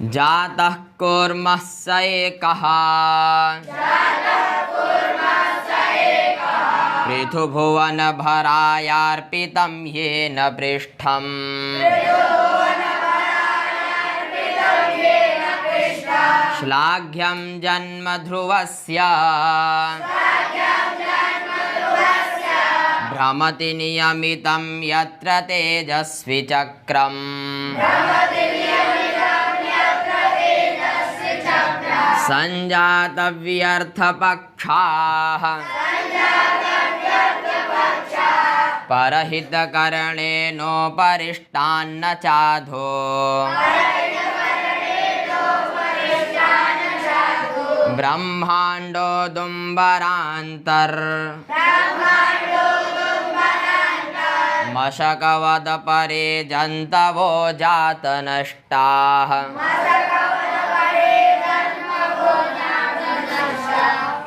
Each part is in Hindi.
जातः कूर्मः स एकः पृथुभुवनभरायार्पितं येन पृष्ठम् श्लाघ्यं जन्म ध्रुवस्य भ्रमति नियमितं यत्र तेजस्वी चक्रम् संजातव्यर्थपक्षाः परहितकरणेनोपरिष्टान्न चाधो ब्रह्माण्डोदुम्बरान्तर् मशकवद परे जन्तवो जातनष्टाः।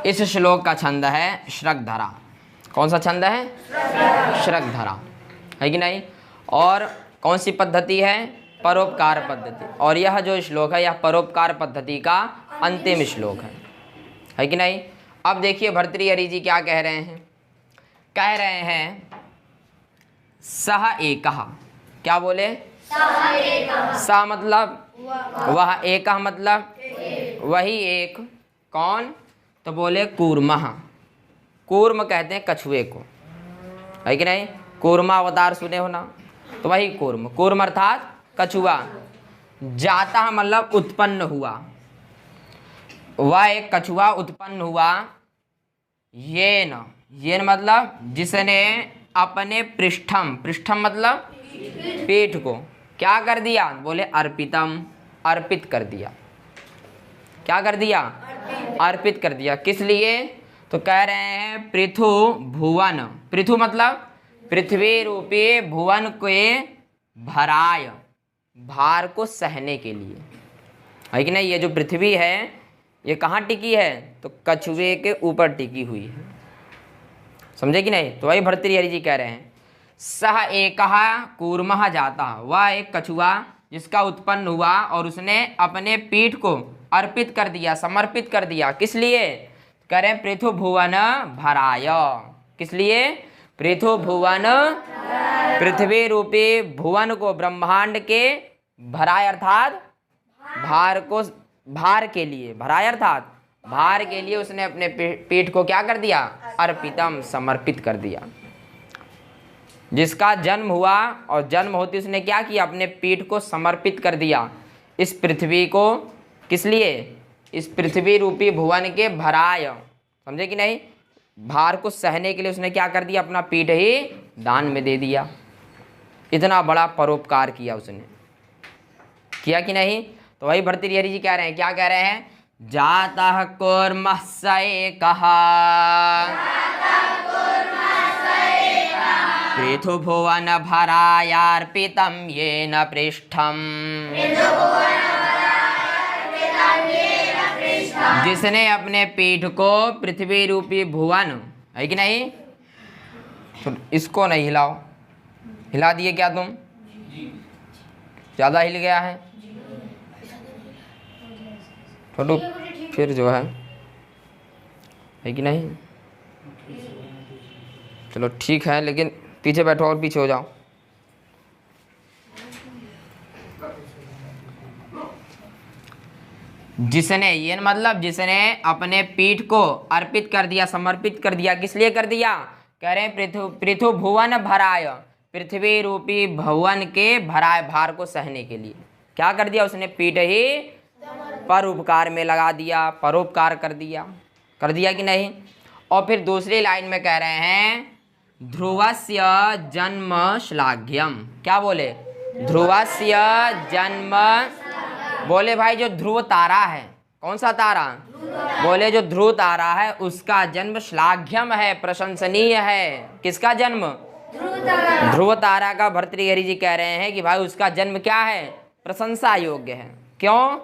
इस श्लोक का छंद है श्रगधरा। कौन सा छंद है? श्रगधरा, है कि नहीं? और कौन सी पद्धति है? परोपकार पद्धति। और यह जो श्लोक है यह परोपकार पद्धति का अंतिम श्लोक है कि नहीं? अब देखिए भर्तृहरि जी क्या कह रहे हैं। कह रहे हैं सह एकः। क्या बोले? सह मतलब वह, एकः मतलब वही एक। कौन? तो बोले कूर्मः। कूर्म कहते हैं कछुए को, है कि नहीं? कूर्मा अवतार सुने हो ना, तो वही कूर्म। कूर्म अर्थात कछुआ। जाता मतलब उत्पन्न हुआ, वह एक कछुआ उत्पन्न हुआ। येन, येन मतलब जिसने अपने पृष्ठम, पृष्ठम मतलब पीठ को क्या कर दिया? बोले अर्पितम, अर्पित कर दिया। क्या कर दिया? अर्पित कर दिया। किस लिए? तो कह रहे हैं पृथु भुवन। पृथु मतलब पृथ्वी रूपी भुवन के भराय, भार को सहने के लिए, है कि नहीं? ये जो पृथ्वी है ये कहाँ टिकी है? तो कछुए के ऊपर टिकी हुई है। समझे कि नहीं? तो वही भर्तृहरि जी कह रहे हैं सह एकः कूर्मः जातः। वह एक कछुआ जिसका उत्पन्न हुआ और उसने अपने पीठ को अर्पित कर दिया, समर्पित कर दिया। किस लिए? करें पृथु भुवन भराय। किस लिए? पृथु भुवन, पृथ्वी रूपी भुवन को, ब्रह्मांड के भराय अर्थात भार को, भार के लिए, भराय अर्थात भार के लिए उसने अपने पीठ को क्या कर दिया? अर्पितम, समर्पित कर दिया। जिसका जन्म हुआ और जन्म होते उसने क्या किया? अपने पीठ को समर्पित कर दिया इस पृथ्वी को। किस लिए? इस पृथ्वी रूपी भुवन के भराय, समझे कि नहीं? भार को सहने के लिए उसने क्या कर दिया? अपना पीठ ही दान में दे दिया। इतना बड़ा परोपकार किया उसने, किया कि नहीं? तो वही भर्तृहरि जी कह रहे हैं। क्या कह रहे हैं? जातः कूर्मः स एकः पृथु भुवन भरायार्पितं येन पृष्ठम्। जिसने अपने पीठ को पृथ्वी रूपी भुवन, है कि नहीं? तो इसको नहीं हिलाओ। हिला दिए क्या तुम? ज़्यादा हिल गया है छोटू, फिर जो है कि नहीं? चलो ठीक है, लेकिन पीछे बैठो और पीछे हो जाओ। जिसने, ये मतलब जिसने अपने पीठ को अर्पित कर दिया, समर्पित कर दिया। किस लिए कर दिया? कह रहे हैं पृथु भुवन भराय, पृथ्वी रूपी भुवन के भराय, भार को सहने के लिए क्या कर दिया? उसने पीठ ही परोपकार में लगा दिया, परोपकार कर दिया। कर दिया कि नहीं? और फिर दूसरी लाइन में कह रहे हैं ध्रुवस्य जन्म श्लाघ्यम। क्या बोले? ध्रुवस्य जन्म। बोले भाई जो ध्रुव तारा है, कौन सा तारा? बोले जो ध्रुव तारा है उसका जन्म श्लाघ्यम है, प्रशंसनीय है। किसका जन्म? ध्रुव तारा का भर्तृहरि जी कह रहे हैं कि भाई उसका जन्म क्या है? प्रशंसा योग्य है। क्यों?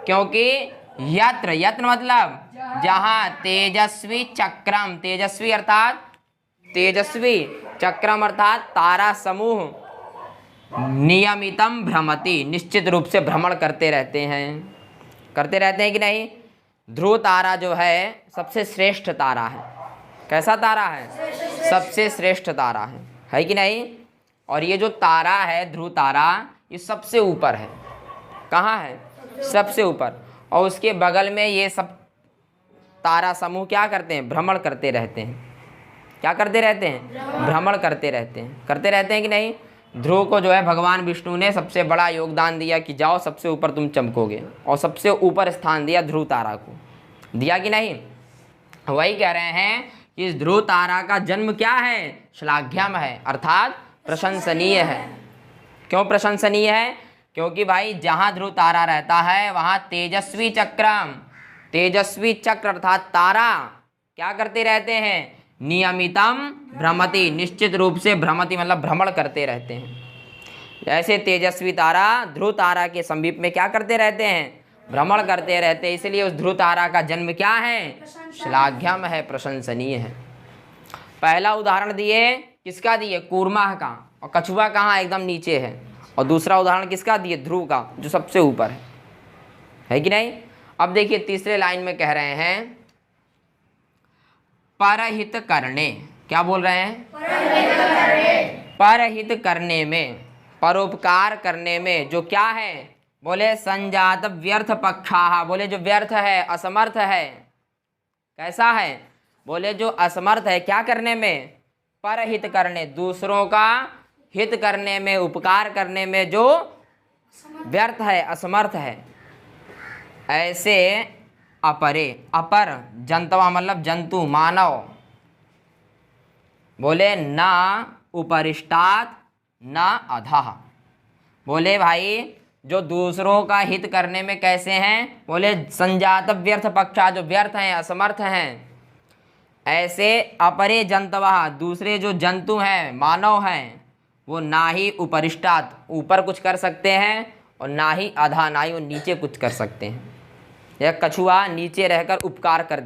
क्योंकि यत्र, यत्र मतलब जहाँ तेजस्वी चक्रम, तेजस्वी अर्थात तेजस्वी, चक्रम अर्थात तारा समूह, नियमितम भ्रमति, निश्चित रूप से भ्रमण करते रहते हैं कि नहीं। ध्रुव तारा जो है सबसे श्रेष्ठ तारा है। कैसा तारा है? सबसे श्रेष्ठ तारा है कि नहीं। और ये जो तारा है ध्रुव तारा, ये सबसे ऊपर है। कहाँ है? सबसे ऊपर। और उसके बगल में ये सब तारा समूह क्या करते हैं? भ्रमण करते रहते हैं। क्या करते रहते हैं? भ्रमण करते रहते हैं कि नहीं। ध्रुव को जो है भगवान विष्णु ने सबसे बड़ा योगदान दिया कि जाओ सबसे ऊपर तुम चमकोगे, और सबसे ऊपर स्थान दिया ध्रुव तारा को, दिया कि नहीं। वही कह रहे हैं कि इस ध्रुव तारा का जन्म क्या है? श्लाघ्यम है, अर्थात प्रशंसनीय है। क्यों प्रशंसनीय है? क्योंकि भाई जहाँ ध्रुव तारा रहता है वहाँ तेजस्वी चक्र अर्थात तारा क्या करते रहते हैं? नियमितम भ्रमति, निश्चित रूप से भ्रमति मतलब भ्रमण करते रहते हैं। ऐसे तेजस्वी तारा ध्रुव तारा के समीप में क्या करते रहते हैं? भ्रमण करते रहते हैं। इसलिए उस ध्रुव तारा का जन्म क्या है? श्लाघ्यम है, प्रशंसनीय है। पहला उदाहरण दिए, किसका दिए? कूर्मा का, और कछुआ कहाँ? एकदम नीचे है। और दूसरा उदाहरण किसका दिए? ध्रुव का, जो सबसे ऊपर है कि नहीं। अब देखिए तीसरे लाइन में कह रहे हैं परहित करने। क्या बोल रहे हैं? परहित करने में, परोपकार करने में जो क्या है? बोले संजात व्यर्थ पक्षाः, बोले जो व्यर्थ है, असमर्थ है। कैसा है? बोले जो असमर्थ है क्या करने में? परहित करने, दूसरों का हित करने में, उपकार करने में जो व्यर्थ है, असमर्थ है। ऐसे अपरे, अपर जंतवा मतलब जंतु, मानव। बोले ना उपरिष्टात् ना अधः, बोले भाई जो दूसरों का हित करने में कैसे हैं? बोले संजात व्यर्थ पक्षा, जो व्यर्थ हैं, असमर्थ हैं। ऐसे अपरे जंतवा, दूसरे जो जंतु हैं, मानव हैं, वो ना ही उपरिष्टात्, ऊपर कुछ कर सकते हैं, और ना ही अधा, ना ही वो नीचे कुछ कर सकते हैं। यह कछुआ नीचे रहकर उपकार कर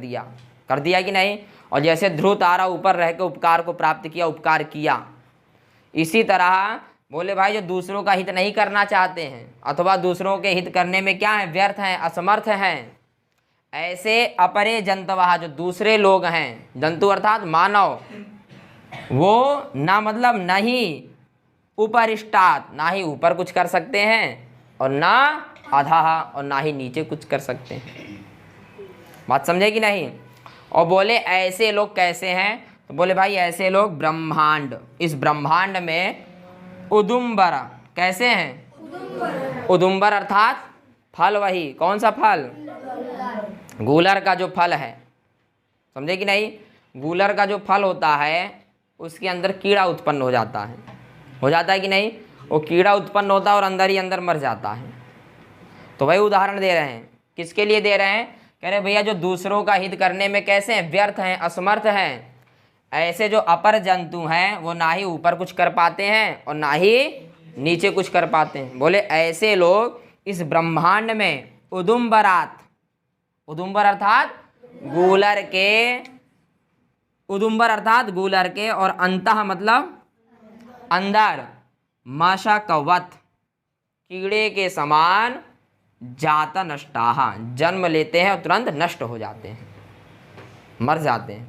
दिया कि नहीं। और जैसे ध्रुव तारा ऊपर रहकर उपकार को प्राप्त किया, उपकार किया, इसी तरह बोले भाई जो दूसरों का हित नहीं करना चाहते हैं, अथवा दूसरों के हित करने में क्या है? व्यर्थ हैं, असमर्थ हैं। ऐसे अपरे जंतवः, जो दूसरे लोग हैं, जंतु अर्थात मानव, वो ना मतलब नहीं उपरिष्टात्, ना ही ऊपर कुछ कर सकते हैं, और ना अधः, और ना ही नीचे कुछ कर सकते हैं। बात समझे कि नहीं। और बोले ऐसे लोग कैसे हैं? तो बोले भाई ऐसे लोग ब्रह्मांड, इस ब्रह्मांड में उदुम्बर, कैसे हैं? उदुम्बर अर्थात फल, वही कौन सा फल? गूलर का जो फल है, समझे कि नहीं। गूलर का जो फल होता है उसके अंदर कीड़ा उत्पन्न हो जाता है कि नहीं। वो कीड़ा उत्पन्न होता है और अंदर ही अंदर मर जाता है। तो वही उदाहरण दे रहे हैं। किसके लिए दे रहे हैं? कह रहे भैया जो दूसरों का हित करने में कैसे हैं? व्यर्थ हैं, असमर्थ हैं। ऐसे जो अपर जंतु हैं वो ना ही ऊपर कुछ कर पाते हैं और ना ही नीचे कुछ कर पाते हैं। बोले ऐसे लोग इस ब्रह्मांड में उदुम्बरात, उदुम्बर अर्थात गूलर के, उदुम्बर अर्थात गूलर के, और अंतः मतलब अंदर, मशकवत कीड़े के समान, जाता नष्टाः जन्म लेते हैं और तुरंत नष्ट हो जाते हैं, मर जाते हैं।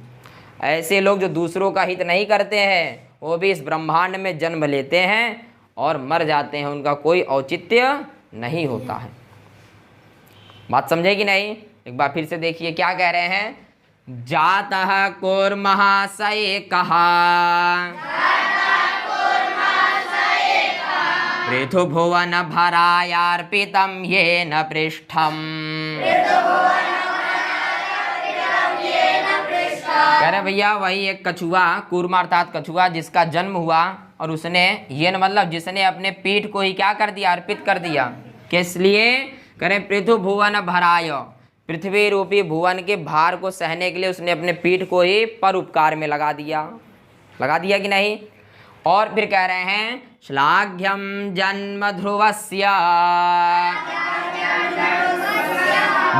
ऐसे लोग जो दूसरों का हित नहीं करते हैं वो भी इस ब्रह्मांड में जन्म लेते हैं और मर जाते हैं, उनका कोई औचित्य नहीं होता है। बात समझे कि नहीं? एक बार फिर से देखिए क्या कह रहे हैं। जातः कूर्मः स एकः पृथुभुवन भरायार्पितं येन पृष्ठम्। कह रहे भैया वही एक कछुआ, कूर्मा अर्थात कछुआ, जिसका जन्म हुआ और उसने, ये न मतलब जिसने अपने पीठ को ही क्या कर दिया? अर्पित कर दिया। किस लिए? करें पृथु भुवन भराय, पृथ्वी रूपी भुवन के भार को सहने के लिए उसने अपने पीठ को ही पर उपकार में लगा दिया कि नहीं। और फिर कह रहे हैं श्लाघ्यम जन्म ध्रुवस्य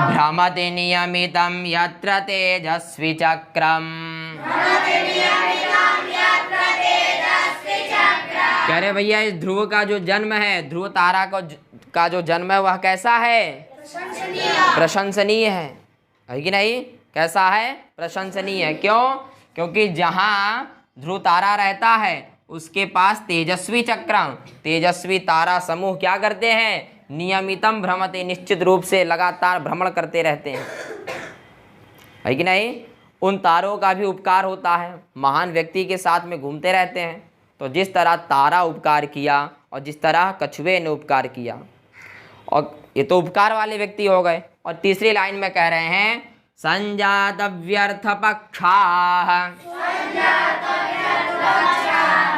भ्रमति नियमितं यत्र तेजस्वी चक्रम। कह रहे भैया इस ध्रुव का जो जन्म है, ध्रुव तारा का जो जन्म है वह कैसा है? प्रशंसनीय है कि नहीं? कैसा है? प्रशंसनीय है। क्यों? क्योंकि जहाँ ध्रुव तारा रहता है उसके पास तेजस्वी चक्रम, तेजस्वी तारा समूह क्या करते हैं? नियमितम भ्रमते, निश्चित रूप से लगातार भ्रमण करते रहते हैं, है कि नहीं? उन तारों का भी उपकार होता है, महान व्यक्ति के साथ में घूमते रहते हैं। तो जिस तरह तारा उपकार किया और जिस तरह कछुए ने उपकार किया, और ये तो उपकार वाले व्यक्ति हो गए। और तीसरी लाइन में कह रहे हैं संजात व्यर्थ पक्षाः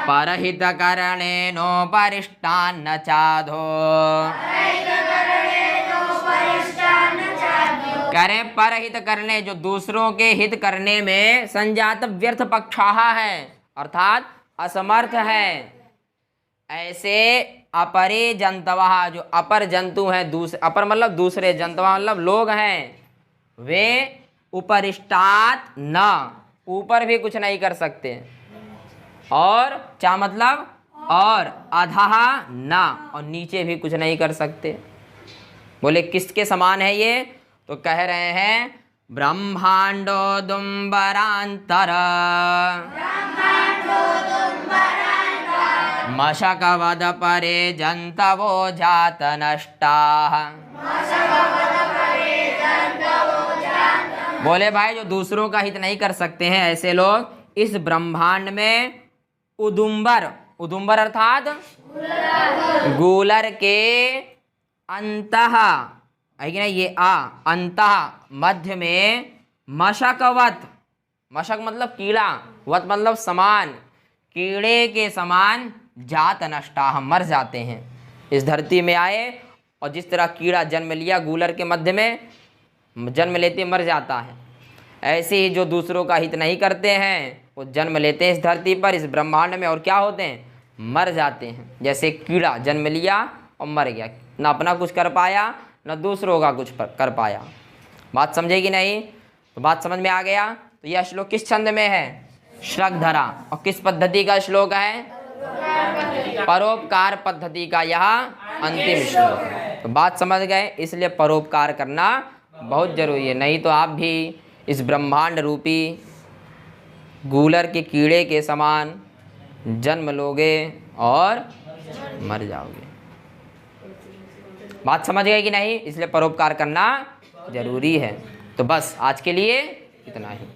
परहित करणेनोपरिष्टान्न चाधो। करे परहित करने, जो दूसरों के हित करने में संजात व्यर्थ पक्षाः है, अर्थात असमर्थ है, ऐसे अपरे जंतवः, जो अपर जंतु हैं, अपर मतलब दूसरे, जंतवः मतलब लोग हैं, वे उपरिष्टात् न, ऊपर भी कुछ नहीं कर सकते, और चा मतलब और, अधः न, और नीचे भी कुछ नहीं कर सकते। बोले किसके समान है ये? तो कह रहे हैं ब्रह्मांडो दुम्बरांतर मशकवद परे जंतवो जात नष्टाः। बोले भाई जो दूसरों का हित नहीं कर सकते हैं ऐसे लोग इस ब्रह्मांड में उदुम्बर, उदुम्बर अर्थात गूलर के अंतः, है कि नहीं? ये अंतः मध्य में मशकवत, मशक मतलब कीड़ा, वत मतलब समान, कीड़े के समान जात नष्टा, मर जाते हैं। इस धरती में आए और जिस तरह कीड़ा जन्म लिया गूलर के मध्य में, जन्म लेते मर जाता है, ऐसे ही जो दूसरों का हित नहीं करते हैं वो जन्म लेते हैं इस धरती पर, इस ब्रह्मांड में, और क्या होते हैं? मर जाते हैं। जैसे कीड़ा जन्म लिया और मर गया, ना अपना कुछ कर पाया न दूसरों का कुछ कर पाया। बात समझे कि नहीं? तो बात समझ में आ गया। तो यह श्लोक किस छंद में है? श्रगधरा। और किस पद्धति का श्लोक है? परोपकार पद्धति का यह अंतिम श्लोक है। तो बात समझ गए, इसलिए परोपकार करना बहुत जरूरी है, नहीं तो आप भी इस ब्रह्मांड रूपी गूलर के कीड़े के समान जन्म लोगे और मर जाओगे। बात समझ गए कि नहीं? इसलिए परोपकार करना जरूरी है। तो बस आज के लिए इतना ही।